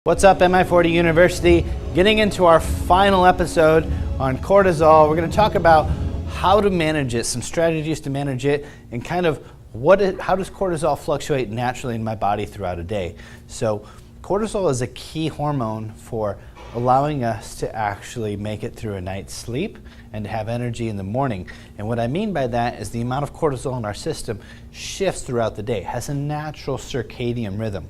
What's up, MI40 University? Getting into our final episode on cortisol. We're going to talk about how to manage it, some strategies to manage it, and kind of how does cortisol fluctuate naturally in my body throughout a day. So cortisol is a key hormone for allowing us to actually make it through a night's sleep and to have energy in the morning. And what I mean by that is the amount of cortisol in our system shifts throughout the day, has a natural circadian rhythm.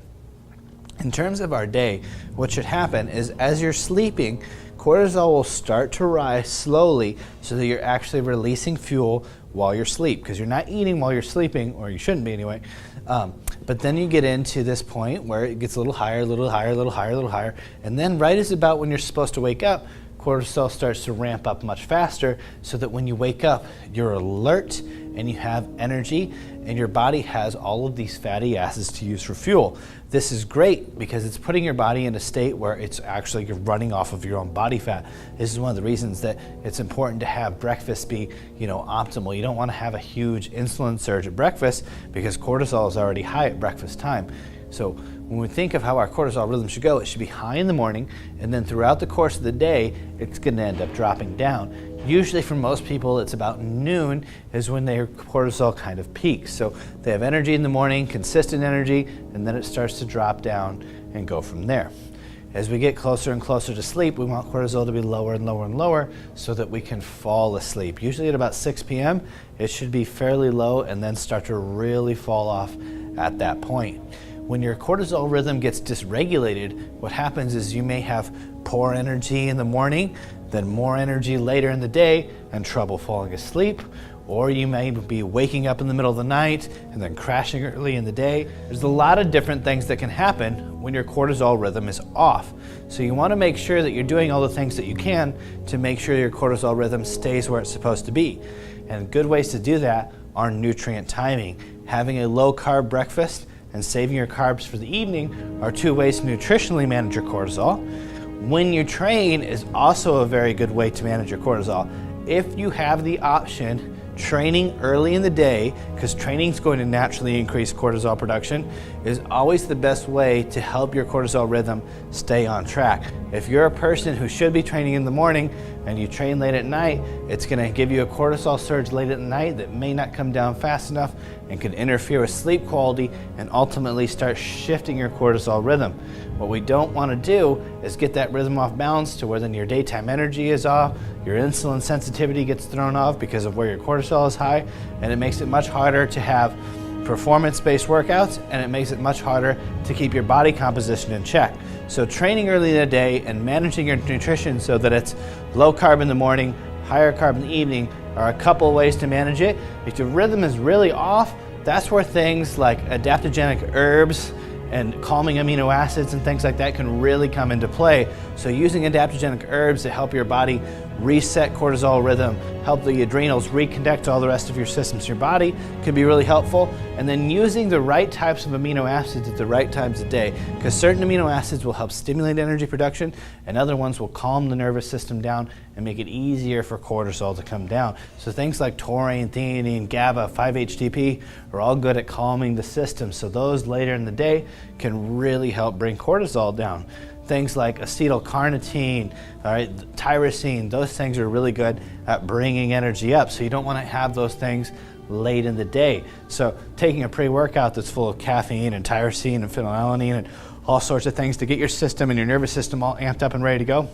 In terms of our day, what should happen is as you're sleeping, cortisol will start to rise slowly so that you're actually releasing fuel while you're asleep, because you're not eating while you're sleeping, or you shouldn't be anyway. But then you get into this point where it gets a little higher, a little higher, a little higher, a little higher, and then right as about when you're supposed to wake up, cortisol starts to ramp up much faster so that when you wake up, you're alert and you have energy and your body has all of these fatty acids to use for fuel. This is great because it's putting your body in a state where it's actually you're running off of your own body fat. This is one of the reasons that it's important to have breakfast be, optimal. You don't want to have a huge insulin surge at breakfast because cortisol is already high at breakfast time. So when we think of how our cortisol rhythm should go, it should be high in the morning, and then throughout the course of the day, it's going to end up dropping down. Usually for most people, it's about noon is when their cortisol kind of peaks. So they have energy in the morning, consistent energy, and then it starts to drop down and go from there. As we get closer and closer to sleep, we want cortisol to be lower and lower and lower so that we can fall asleep. Usually at about 6 p.m., it should be fairly low and then start to really fall off at that point. When your cortisol rhythm gets dysregulated, what happens is you may have poor energy in the morning, then more energy later in the day, and trouble falling asleep. Or you may be waking up in the middle of the night and then crashing early in the day. There's a lot of different things that can happen when your cortisol rhythm is off. So you want to make sure that you're doing all the things that you can to make sure your cortisol rhythm stays where it's supposed to be. And good ways to do that are nutrient timing. Having a low-carb breakfast and saving your carbs for the evening are two ways to nutritionally manage your cortisol. When you train is also a very good way to manage your cortisol. If you have the option, training early in the day, because training is going to naturally increase cortisol production, is always the best way to help your cortisol rhythm stay on track. If you're a person who should be training in the morning and you train late at night, it's going to give you a cortisol surge late at night that may not come down fast enough and can interfere with sleep quality and ultimately start shifting your cortisol rhythm. What we don't want to do is get that rhythm off balance to where then your daytime energy is off, your insulin sensitivity gets thrown off because of where your cortisol is high, and it makes it much harder to have performance-based workouts, and it makes it much harder to keep your body composition in check. So training early in the day and managing your nutrition so that it's low carb in the morning, higher carb in the evening are a couple ways to manage it. If your rhythm is really off, that's where things like adaptogenic herbs and calming amino acids and things like that can really come into play. So using adaptogenic herbs to help your body reset cortisol rhythm, help the adrenals reconnect to all the rest of your systems in your body can be really helpful. And then using the right types of amino acids at the right times of day, because certain amino acids will help stimulate energy production and other ones will calm the nervous system down and make it easier for cortisol to come down. So things like taurine, theanine, GABA, 5-HTP are all good at calming the system. So those later in the day can really help bring cortisol down. Things like acetylcarnitine, tyrosine, those things are really good at bringing energy up. So you don't want to have those things late in the day. So taking a pre-workout that's full of caffeine and tyrosine and phenylalanine and all sorts of things to get your system and your nervous system all amped up and ready to go,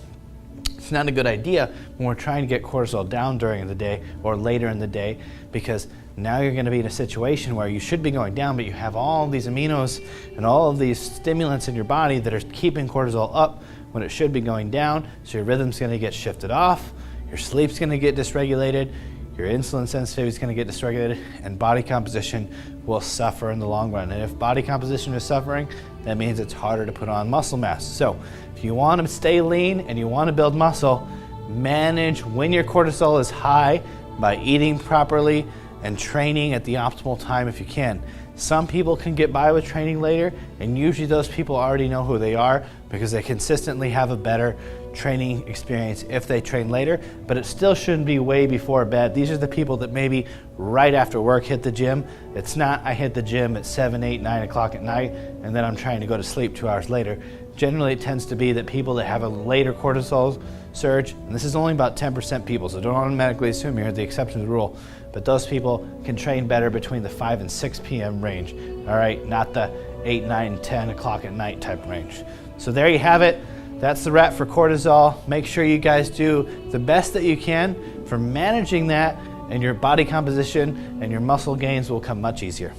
it's not a good idea when we're trying to get cortisol down during the day or later in the day, because now you're going to be in a situation where you should be going down, but you have all these aminos and all of these stimulants in your body that are keeping cortisol up when it should be going down. So your rhythm's going to get shifted off, your sleep's going to get dysregulated, your insulin sensitivity is going to get dysregulated, and body composition will suffer in the long run. And if body composition is suffering, that means it's harder to put on muscle mass. So if you want to stay lean and you want to build muscle, manage when your cortisol is high by eating properly and training at the optimal time if you can. Some people can get by with training later, and usually those people already know who they are because they consistently have a better training experience if they train later, but it still shouldn't be way before bed. These are the people that maybe right after work hit the gym. It's not I hit the gym at 7, 8, 9 o'clock at night and then I'm trying to go to sleep 2 hours later. generally it tends to be that people that have a later cortisol surge, and this is only about 10% people, so don't automatically assume you're the exception to the rule, but those people can train better between the 5 and 6 p.m. range, all right, not the 8, 9, 10 o'clock at night type range. So there you have it. That's the wrap for cortisol. Make sure you guys do the best that you can for managing that, and your body composition and your muscle gains will come much easier.